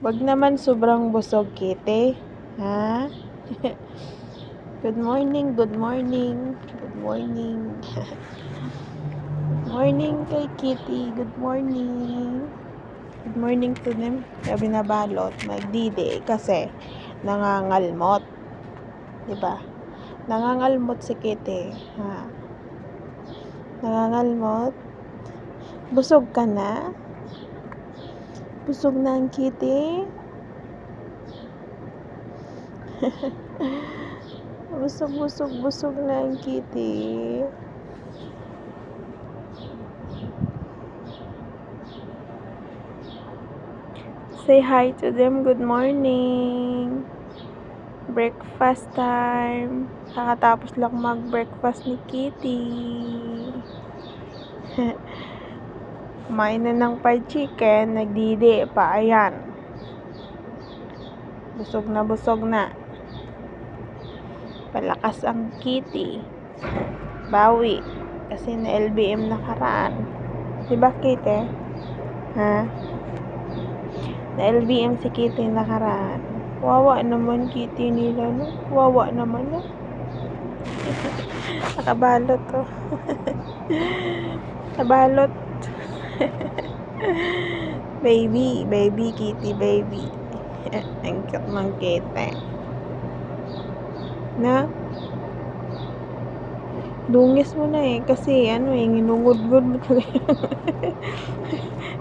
Wag naman sobrang busog, Kitty. Ha? Good morning, good morning, good morning. Good morning kay Kitty, good morning. Good morning to them. Kaya binabalot, nagdidi kasi nangangalmot. Diba? Nangangalmot si Kitty. Ha? Nangangalmot? Busog ka na? Busog na ang Kitty? Busog na ang Kitty. Say hi to them. Good morning. Breakfast time. Kakatapos lang mag-breakfast ni Kitty. Kumain na ng fried chicken. Nagdidi pa. Ayan. Busog na busog na. Palakas ang Kitty. Bawi. Kasi na LBM nakaraan. Diba, Kitty? Ha? Na LBM si Kitty nakaraan. Wawa naman Kitty nila, no? Wawa naman, no? Nakabalot, oh. Nakabalot. Baby Kitty, baby. Ang cute ng Kitty. Na? Dungis mo na eh. Kasi, ginungod-gud mo talaga.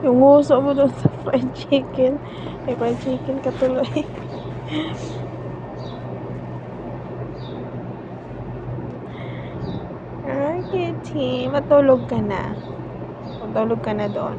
Yung nguso mo doon sa fried chicken. Fried chicken ka tuloy. Kitty, matulog ka na. Matulog ka na doon.